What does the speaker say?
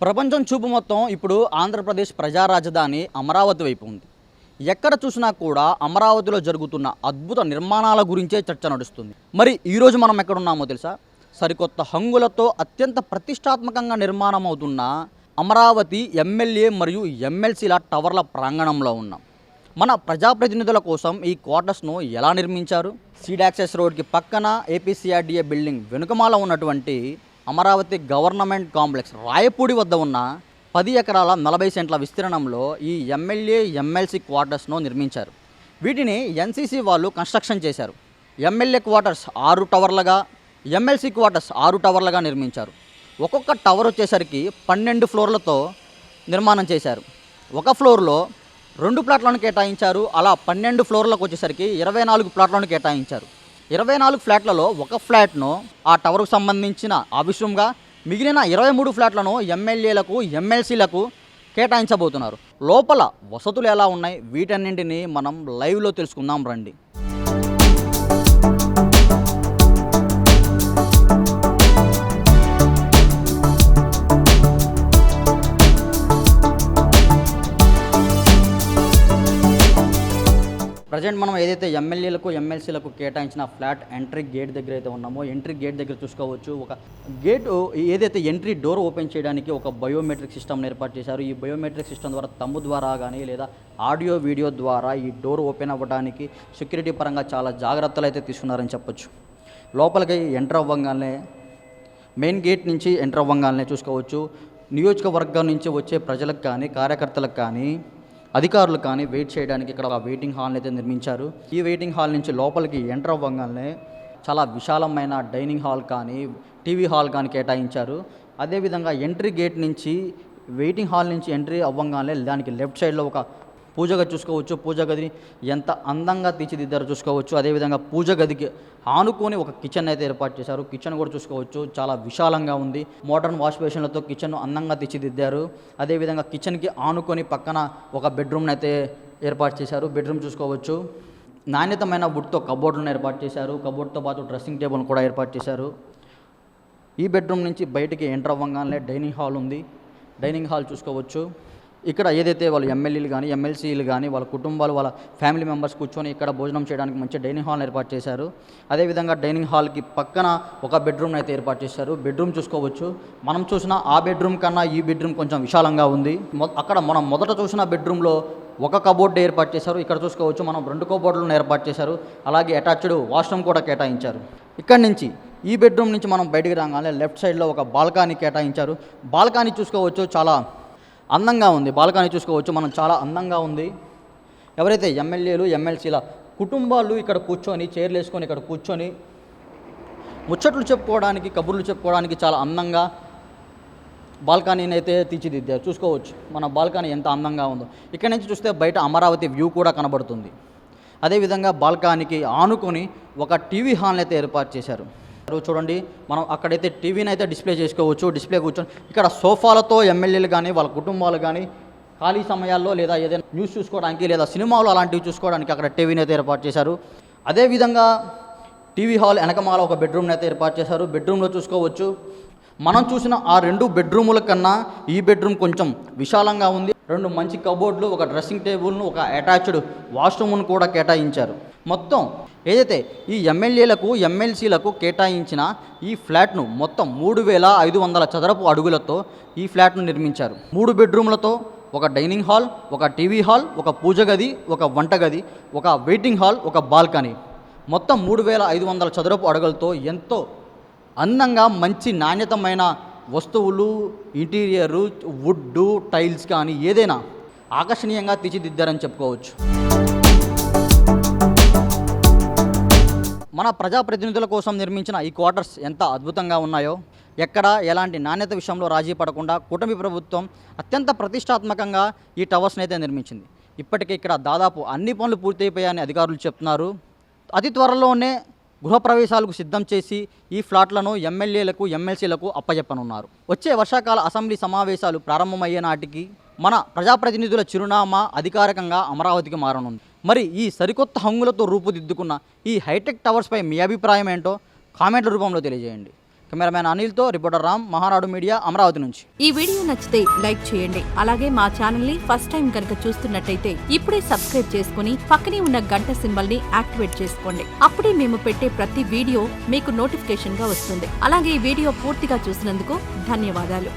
ప్రపంచం చూపు మొత్తం ఇప్పుడు ఆంధ్రప్రదేశ్ ప్రజా రాజధాని అమరావతి వైపు ఉంది. ఎక్కడ చూసినా కూడా అమరావతిలో జరుగుతున్న అద్భుత నిర్మాణాల గురించే చర్చ నడుస్తుంది. మరి ఈరోజు మనం ఎక్కడున్నామో తెలుసా? సరికొత్త హంగులతో అత్యంత ప్రతిష్టాత్మకంగా నిర్మాణం అవుతున్న అమరావతి ఎమ్మెల్యే మరియు ఎమ్మెల్సీల టవర్ల ప్రాంగణంలో ఉన్నాం. మన ప్రజాప్రతినిధుల కోసం ఈ క్వార్టర్స్ను ఎలా నిర్మించారు? సీడ్ యాక్సెస్ రోడ్కి పక్కన ఏపీసీఆర్డీఏ బిల్డింగ్ వెనుకమాల ఉన్నటువంటి అమరావతి గవర్నమెంట్ కాంప్లెక్స్ రాయపూడి వద్ద ఉన్న 10 ఎకరాల 40 సెంట్ల విస్తీర్ణంలో ఈ ఎమ్మెల్యే ఎమ్మెల్సీ క్వార్టర్స్ను నిర్మించారు. వీటిని ఎన్సీసీ వాళ్ళు కన్స్ట్రక్షన్ చేశారు. ఎమ్మెల్యే క్వార్టర్స్ 6 టవర్లుగా, ఎమ్మెల్సీ క్వార్టర్స్ 6 టవర్లుగా నిర్మించారు. ఒక్కొక్క టవర్ వచ్చేసరికి 12 ఫ్లోర్లతో నిర్మాణం చేశారు. ఒక ఫ్లోర్లో 2 ప్లాట్లను కేటాయించారు. అలా 12 ఫ్లోర్లకు వచ్చేసరికి 24 ప్లాట్లను కేటాయించారు. 24 ఫ్లాట్లలో ఒక ఫ్లాట్ను ఆ టవర్కు సంబంధించిన ఆఫీస్ మిగిలిన 23 ఫ్లాట్లను ఎమ్మెల్యేలకు ఎమ్మెల్సీలకు కేటాయించబోతున్నారు. లోపల వసతులు ఎలా ఉన్నాయి, వీటన్నింటినీ మనం లైవ్లో తెలుసుకుందాం రండి. ప్రజెంట్ మనం ఏదైతే ఎమ్మెల్యేలకు ఎమ్మెల్సీలకు కేటాయించిన ఫ్లాట్ ఎంట్రీ గేట్ దగ్గర అయితే ఉన్నామో, ఎంట్రీ గేట్ దగ్గర చూసుకోవచ్చు. ఒక గేటు ఏదైతే ఎంట్రీ డోర్ ఓపెన్ చేయడానికి ఒక బయోమెట్రిక్ సిస్టమ్ని ఏర్పాటు చేశారు. ఈ బయోమెట్రిక్ సిస్టమ్ ద్వారా తమ్ము ద్వారా కానీ లేదా ఆడియో వీడియో ద్వారా ఈ డోర్ ఓపెన్ అవ్వడానికి సెక్యూరిటీ పరంగా చాలా జాగ్రత్తలు అయితే తీసుకున్నారని చెప్పొచ్చు. లోపలికి ఎంటర్ అవ్వగానే మెయిన్ గేట్ నుంచి ఎంటర్ అవ్వగానే చూసుకోవచ్చు, నియోజకవర్గం నుంచి వచ్చే ప్రజలకు కానీ కార్యకర్తలకు కానీ అధికారులు కానీ వెయిట్ చేయడానికి ఇక్కడ ఒక వెయిటింగ్ హాల్ని అయితే నిర్మించారు. ఈ వెయిటింగ్ హాల్ నుంచి లోపలికి ఎంటర్ అవ్వగానే చాలా విశాలమైన డైనింగ్ హాల్ కానీ టీవీ హాల్ కానీ కేటాయించారు. అదేవిధంగా ఎంట్రీ గేట్ నుంచి వెయిటింగ్ హాల్ నుంచి ఎంట్రీ అవ్వగానే దానికి లెఫ్ట్ సైడ్లో ఒక పూజ గది చూసుకోవచ్చు. పూజ గదిని ఎంత అందంగా తీర్చిదిద్దారో చూసుకోవచ్చు. అదేవిధంగా పూజ గదికి ఆనుకొని ఒక కిచెన్ అయితే ఏర్పాటు చేశారు. కిచెన్ కూడా చూసుకోవచ్చు, చాలా విశాలంగా ఉంది. మోడర్న్ వాష్ బేసిన్లతో కిచెన్ను అందంగా తీర్చిదిద్దారు. అదేవిధంగా కిచెన్కి ఆనుకొని పక్కన ఒక బెడ్రూమ్ని అయితే ఏర్పాటు చేశారు. బెడ్రూమ్ చూసుకోవచ్చు. నాణ్యతమైన వుడ్తో కబోర్డులను ఏర్పాటు చేశారు. కబోర్డ్తో పాటు డ్రెస్సింగ్ టేబుల్ని కూడా ఏర్పాటు చేశారు. ఈ బెడ్రూమ్ నుంచి బయటికి ఎంటర్ అవ్వగానే డైనింగ్ హాల్ ఉంది. డైనింగ్ హాల్ చూసుకోవచ్చు. ఇక్కడ ఏదైతే వాళ్ళు ఎమ్మెల్యేలు కానీ ఎమ్మెల్సీలు కానీ వాళ్ళ కుటుంబాలు వాళ్ళ ఫ్యామిలీ మెంబర్స్ కూర్చొని ఇక్కడ భోజనం చేయడానికి మంచి డైనింగ్ హాల్ ఏర్పాటు చేశారు. అదేవిధంగా డైనింగ్ హాల్కి పక్కన ఒక బెడ్రూమ్ని అయితే ఏర్పాటు చేశారు. బెడ్రూమ్ చూసుకోవచ్చు. మనం చూసిన ఆ బెడ్రూమ్ కన్నా ఈ బెడ్రూమ్ కొంచెం విశాలంగా ఉంది. అక్కడ మనం మొదట చూసిన బెడ్రూమ్లో ఒక కబోర్డ్ ఏర్పాటు చేశారు. ఇక్కడ చూసుకోవచ్చు మనం 2 కబోర్డులను ఏర్పాటు చేశారు. అలాగే అటాచ్డ్ వాష్రూమ్ కూడా కేటాయించారు. ఇక్కడి నుంచి ఈ బెడ్రూమ్ నుంచి మనం బయటికి రాగానే లెఫ్ట్ సైడ్లో ఒక బాల్కనీ కేటాయించారు. బాల్కనీ చూసుకోవచ్చు, చాలా అందంగా ఉంది. బాల్కనీ చూసుకోవచ్చు మనం, చాలా అందంగా ఉంది. ఎవరైతే ఎమ్మెల్యేలు ఎమ్మెల్సీల కుటుంబాలు ఇక్కడ కూర్చొని చైర్లు వేసుకొని ఇక్కడ కూర్చొని ముచ్చట్లు చెప్పుకోవడానికి, కబుర్లు చెప్పుకోవడానికి చాలా అందంగా బాల్కనీని అయితే తీర్చిదిద్దారు. చూసుకోవచ్చు మన బాల్కనీ ఎంత అందంగా ఉందో. ఇక్కడ నుంచి చూస్తే బయట అమరావతి వ్యూ కూడా కనబడుతుంది. అదేవిధంగా బాల్కనీకి ఆనుకొని ఒక టీవీ హాల్ని అయితే ఏర్పాటు చేశారు. చూడండి మనం అక్కడైతే టీవీని అయితే డిస్ప్లే చేసుకోవచ్చు. డిస్ప్లే కూర్చొని ఇక్కడ సోఫాలతో ఎమ్మెల్యేలు కానీ వాళ్ళ కుటుంబాలు కానీ ఖాళీ సమయాల్లో లేదా ఏదైనా న్యూస్ చూసుకోవడానికి లేదా సినిమాలు అలాంటివి చూసుకోవడానికి అక్కడ టీవీని అయితే ఏర్పాటు చేశారు. అదేవిధంగా టీవీ హాల్ వెనకమాల ఒక బెడ్రూమ్ని అయితే ఏర్పాటు చేశారు. బెడ్రూమ్లో చూసుకోవచ్చు మనం చూసిన ఆ 2 బెడ్రూముల కన్నా ఈ బెడ్రూమ్ కొంచెం విశాలంగా ఉంది. 2 మంచి కబోర్డులు, ఒక డ్రెస్సింగ్ టేబుల్ను, ఒక అటాచ్డ్ వాష్రూమ్ను కూడా కేటాయించారు. మొత్తం ఏదైతే ఈ ఎమ్మెల్యేలకు ఎమ్మెల్సీలకు కేటాయించిన ఈ ఫ్లాట్ను మొత్తం 3500 చదరపు అడుగులతో ఈ ఫ్లాట్ను నిర్మించారు. 3 బెడ్రూమ్లతో ఒక డైనింగ్ హాల్, ఒక టీవీ హాల్, ఒక పూజ గది, ఒక వంటగది, ఒక వెయిటింగ్ హాల్, ఒక బాల్కనీ, మొత్తం 3500 చదరపు అడుగులతో ఎంతో అందంగా మంచి నాణ్యతమైన వస్తువులు, ఇంటీరియరు, వుడ్డు, టైల్స్ కానీ ఏదైనా ఆకర్షణీయంగా తీర్చిదిద్దారని చెప్పుకోవచ్చు. మన ప్రజాప్రతినిధుల కోసం నిర్మించిన ఈ క్వార్టర్స్ ఎంత అద్భుతంగా ఉన్నాయో, ఎక్కడ ఎలాంటి నాణ్యత విషయంలో రాజీ పడకుండా కూటమి ప్రభుత్వం అత్యంత ప్రతిష్టాత్మకంగా ఈ టవర్స్ని అయితే నిర్మించింది. ఇప్పటికే ఇక్కడ దాదాపు అన్ని పనులు పూర్తయిపోయాయని అధికారులు చెప్తున్నారు. అతి త్వరలోనే గృహప్రవేశాలకు సిద్ధం చేసి ఈ ఫ్లాట్లను ఎమ్మెల్యేలకు ఎమ్మెల్సీలకు అప్పచెప్పనున్నారు. వచ్చే వర్షాకాల అసెంబ్లీ సమావేశాలు ప్రారంభమయ్యే నాటికి మన ప్రజాప్రతినిధుల చిరునామా అధికారికంగా అమరావతికి మారనుంది. మరి ఈ సరికొత్త హంగులతో రూపుదిద్దుకున్న ఈ హైటెక్ టవర్స్పై మీ అభిప్రాయం ఏంటో కామెంట్ల రూపంలో తెలియజేయండి. కెమెరామ్యాన్ అనిల్తో రిపోర్టర్ రామ్, మహానాడు మీడియా, అమరావతి నుంచి. ఈ వీడియో నచ్చితే లైక్ చేయండి. అలాగే మా ఛానల్ ని ఫస్ట్ టైం కనుక చూస్తున్నట్టయితే ఇప్పుడే సబ్స్క్రైబ్ చేసుకుని పక్కనే ఉన్న గంట సింబల్ ని యాక్టివేట్ చేసుకోండి. అప్పుడే మేము పెట్టే ప్రతి వీడియో మీకు నోటిఫికేషన్ గా వస్తుంది. అలాగే ఈ వీడియో పూర్తిగా చూసినందుకు ధన్యవాదాలు.